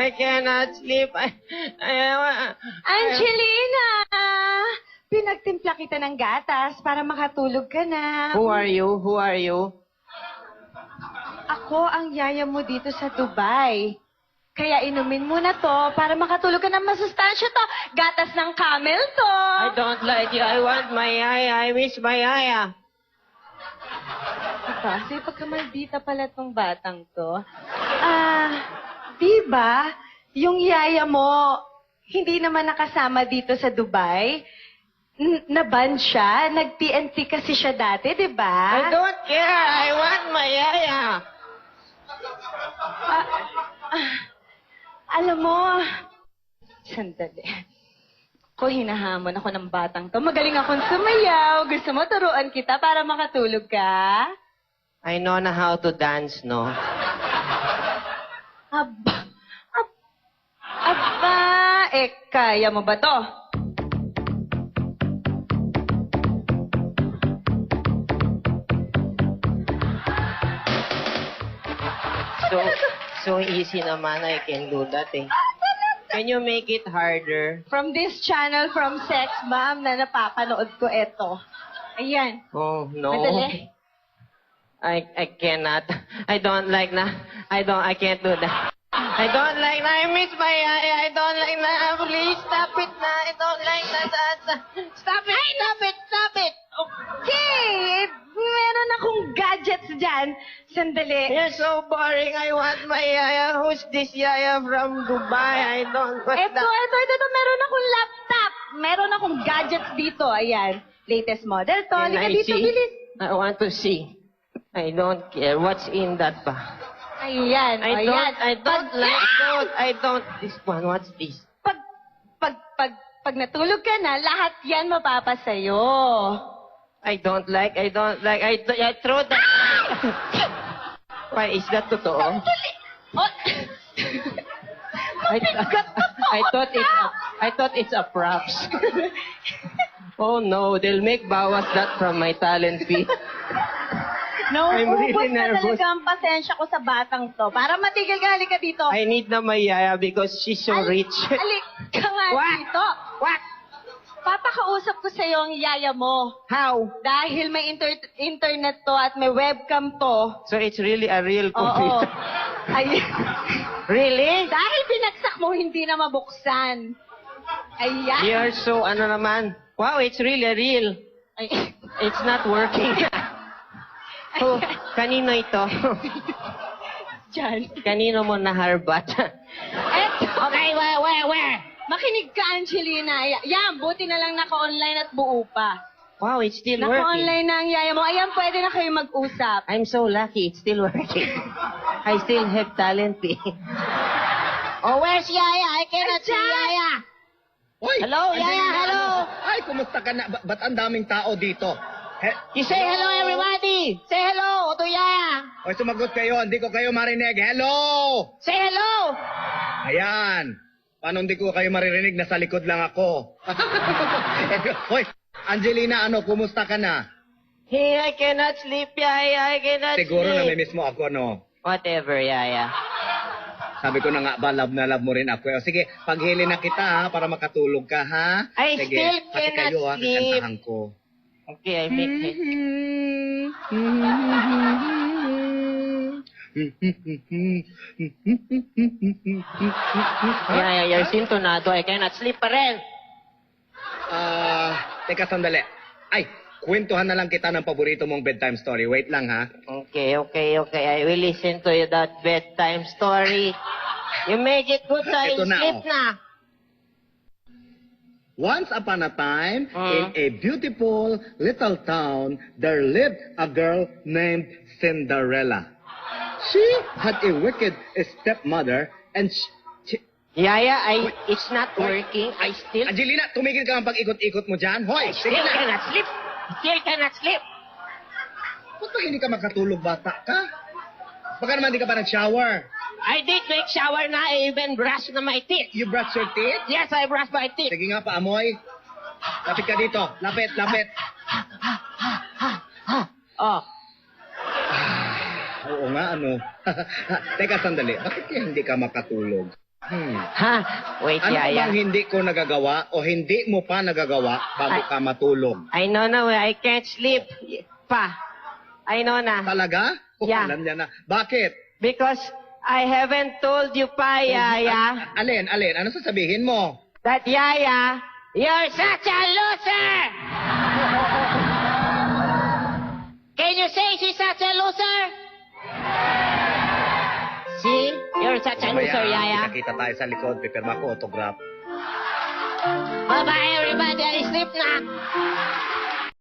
I cannot sleep. Angelina! Pinagtimpla kita ng gatas para makatulog ka na. Who are you? Who are you? Ako ang yaya mo dito sa Dubai. Kaya inumin mo na to para makatulog ka ng masustansya to. Gatas ng camel to. I don't like you. I want my yaya. I miss my yaya. Kasi pagkamaldita pala tong batang to. Di ba? Yung yaya mo, hindi naman nakasama dito sa Dubai. Naban siya. Nag-TNT kasi siya dati, di ba? I don't care. I want my yaya. Alam mo, sandali. Ako, hinahamon ako ng batang to. Magaling akong sumayaw. Gusto mo turuan kita para makatulog ka? I know na how to dance, no? Aba, kaya mo ba to? So easy naman. I can do that, eh. Can you make it harder? From this channel, from Sex Mom, na napapanood ko eto. Ayan. Oh, no. Madali. I cannot. I don't like na. I can't do that. I don't like na. I miss my yaya. I don't like na. Please stop it na. I don't like na. Stop it. Stop it. Stop it. Okay! Meron akong gadgets dyan. Sandali. You're so boring. I want my yaya. Who's this yaya from Dubai? I don't want Ito. Meron akong laptop. Meron akong gadgets dito. Ayan. Latest model to. Can Halika I dito, see? bilis. I want to see. I don't care. What's in that ba? Ayan. I don't. This one. What's this? Pag natulog ka na, lahat yan mapapasayo. I don't like. I throw that. Why, is that totoo? Oh. I thought it's a props. Oh no, they'll make bawas that from my talent fee. No, I'm really ubos na nervous. talaga ang pasensya ko sa batang to. Para matigil ka, halika dito. I need na my yaya because she's so rich. Alik ka nga What? dito. What? Papakausap ko sa'yo ang yaya mo. How? Dahil may internet to at may webcam to. So it's really a real Oo. computer. Ay, Really? dahil binagsak mo, hindi na mabuksan. Ayan. You're so ano naman. Wow, it's really real. Ay. It's not working. Oh, kanino ito? Diyan. Kanino mo naharbat? Eto. Okay, where? Makinig ka, Angelina. Yan, buti na lang naka-online at buo pa. Wow, it's still working. Naka-online na ang yaya mo. Ayan, pwede na kayo mag-usap. I'm so lucky. It's still working. I still have talent. Oh, where's Yaya? I cannot see Yaya. Hoy! Hello, Yaya. Hello. Ay, kumusta ka na? Ba't ang daming tao dito? You say hello, everybody. Say hello to Yaya. Hoy, sumagot kayo. Hindi ko kayo marinig. Hello! Say hello. Ayan. Paano hindi ko kayo maririnig? Nasa likod lang ako. Hoy, Angelina, kumusta ka na? Hey, I cannot sleep, Yaya. I cannot Siguro sleep. namimiss mo ako, no? Whatever, Yaya. Sabi ko na nga ba, love na love mo rin ako. O, sige, paghili na kita, ha, para makatulog ka, ha? I sige, still pati cannot kayo, ha, sleep. kakantahan ko. Okay, I make it. Yaya, you're sintonado. I cannot sleep pa rin. Teka sandali. Ay, kwentuhan na lang kita ng paborito mong bedtime story. Wait lang, ha? Okay. I will listen to you that bedtime story. You make it good so I Ito na, sleep oh. na. Once upon a time, in a beautiful little town, there lived a girl named Cinderella. She had a wicked stepmother and Yaya, it's not working. I still Angelina, tumigil ka ang pag-ikot-ikot mo dyan. Hoy, sige still na. cannot sleep. Still cannot sleep. Ba't ba hindi ka makatulog, bata ka? Baka naman hindi ka pa nag-shower. I did take shower na. I even brushed na my teeth. You brush your teeth? Yes, I brushed my teeth. Sige nga, paamoy. Lapit ka dito. Lapit. Oh, Oo nga, Teka, sandali. Bakit kaya hindi ka makatulog? Ha? Wait, Ano Yaya. bang hindi ko nagagawa o hindi mo pa nagagawa bago Ay. ka matulog? I know na, I can't sleep. Pa. I know na. Talaga? O, Yeah. alam niya na. Bakit? Because I haven't told you pa, Yaya, Alin? Ano sasabihin mo? that Yaya, you're such a loser! Can you say she's such a loser? See? You're such a loser, Yaya. Kita tayo sa likod. Pipirma ko autograph. Bye-bye, everybody. I sleep na.